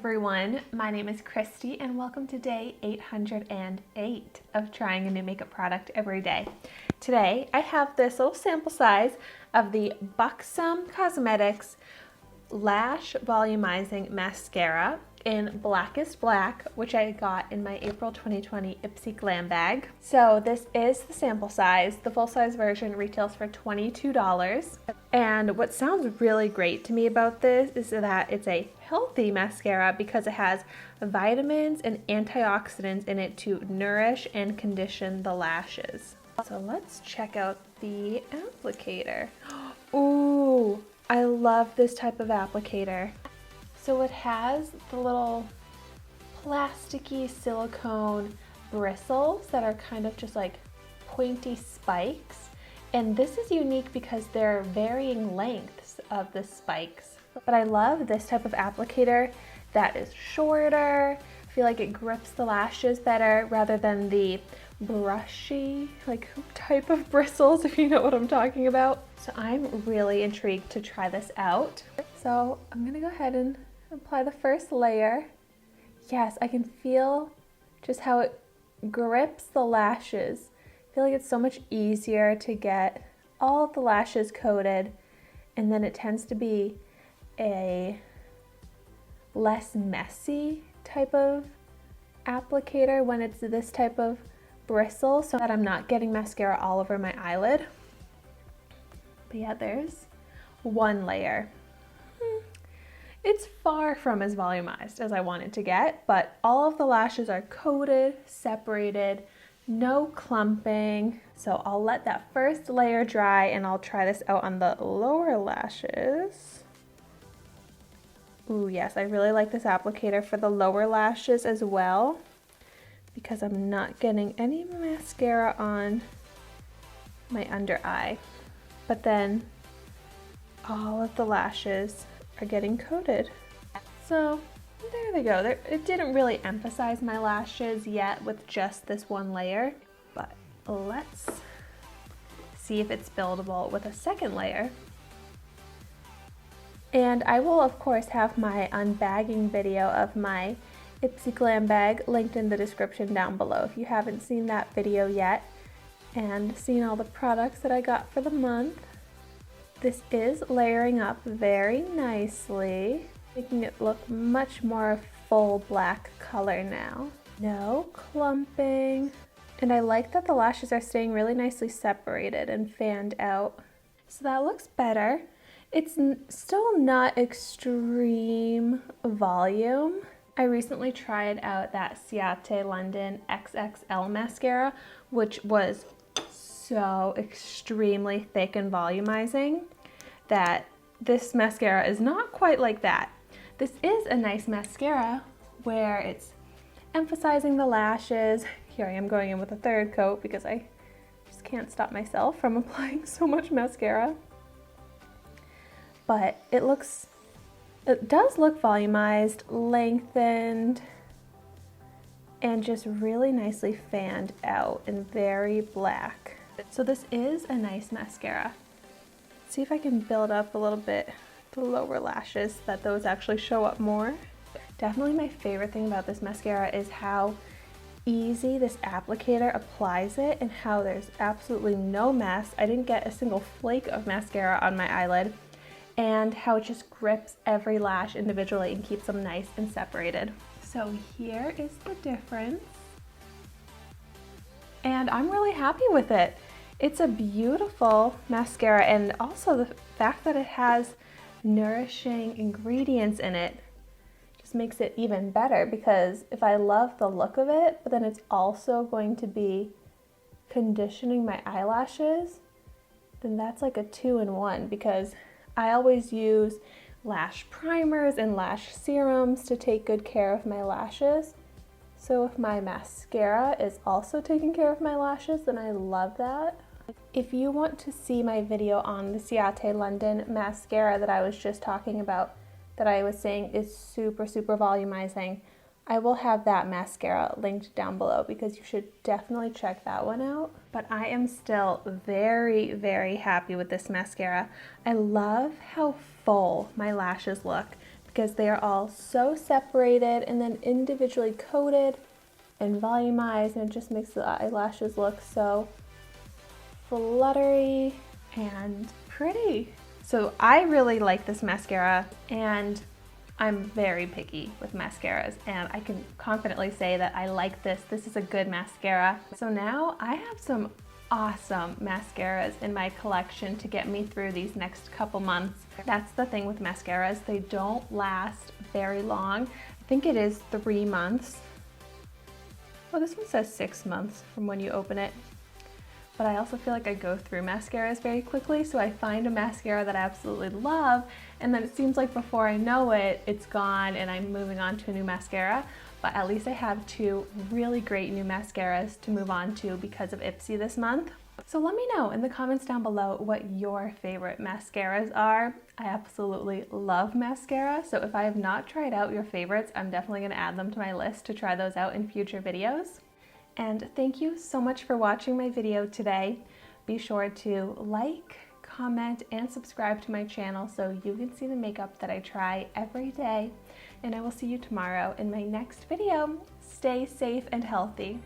everyone, my name is Christy and welcome to day 808 of trying a new makeup product every day. Today I have this little sample size of the Buxom Cosmetics Lash Volumizing Mascara in Blackest Black, which I got in my April 2020 Ipsy glam bag. So this is the sample size. The full size version retails for $22. And what sounds really great to me about this is that it's a healthy mascara because it has vitamins and antioxidants in it to nourish and condition the lashes. So let's check out the applicator. Ooh, I love this type of applicator. So it has the little plasticky silicone bristles that are kind of just like pointy spikes. And this is unique because there are varying lengths of the spikes. But I love this type of applicator that is shorter. I feel like it grips the lashes better rather than the brushy like type of bristles, if you know what I'm talking about. So I'm really intrigued to try this out. So I'm gonna go ahead and apply the first layer. Yes, I can feel just how it grips the lashes. I feel like it's so much easier to get all of the lashes coated, and then it tends to be a less messy type of applicator when it's this type of bristle, so that I'm not getting mascara all over my eyelid. But yeah, there's one layer. It's far from as volumized as I wanted to get, but all of the lashes are coated, separated, no clumping. So I'll let that first layer dry and I'll try this out on the lower lashes. Ooh, yes, I really like this applicator for the lower lashes as well because I'm not getting any mascara on my under eye. But then all of the lashes are getting coated. So there they go. It didn't really emphasize my lashes yet with just this one layer, but let's see if it's buildable with a second layer. And I will of course have my unbagging video of my Ipsy glam bag linked in the description down below if you haven't seen that video yet and seen all the products that I got for the month. This is layering up very nicely, making it look much more full black color now. No clumping. And I like that the lashes are staying really nicely separated and fanned out. So that looks better. It's still not extreme volume. I recently tried out that Ciate London XXL mascara, which was so extremely thick and volumizing that this mascara is not quite like that. This is a nice mascara where it's emphasizing the lashes. Here I am going in with a third coat because I just can't stop myself from applying so much mascara. But it does look volumized, lengthened, and just really nicely fanned out and very black. So this is a nice mascara. Let's see if I can build up a little bit the lower lashes so that those actually show up more. Definitely my favorite thing about this mascara is how easy this applicator applies it and how there's absolutely no mess. I didn't get a single flake of mascara on my eyelid, and how it just grips every lash individually and keeps them nice and separated. So here is the difference. And I'm really happy with it. It's a beautiful mascara, and also the fact that it has nourishing ingredients in it just makes it even better, because if I love the look of it, but then it's also going to be conditioning my eyelashes, then that's like a 2-in-1, because I always use lash primers and lash serums to take good care of my lashes. So if my mascara is also taking care of my lashes, then I love that. If you want to see my video on the Ciate London mascara that I was just talking about, that I was saying is super volumizing, I will have that mascara linked down below because you should definitely check that one out. But I am still very happy with this mascara. I love how full my lashes look because they are all so separated and then individually coated and volumized, and it just makes the eyelashes look so fluttery and pretty. So I really like this mascara, and I'm very picky with mascaras, and I can confidently say that I like this. This is a good mascara. So now I have some awesome mascaras in my collection to get me through these next couple months. That's the thing with mascaras, they don't last very long. I think it is 3 months. Oh, this one says 6 months from when you open it. But I also feel like I go through mascaras very quickly, so I find a mascara that I absolutely love, and then it seems like before I know it, it's gone and I'm moving on to a new mascara. But at least I have 2 really great new mascaras to move on to because of Ipsy this month. So let me know in the comments down below what your favorite mascaras are. I absolutely love mascara, so if I have not tried out your favorites, I'm definitely going to add them to my list to try those out in future videos. And thank you so much for watching my video today. Be sure to like, comment, and subscribe to my channel so you can see the makeup that I try every day. And I will see you tomorrow in my next video. Stay safe and healthy.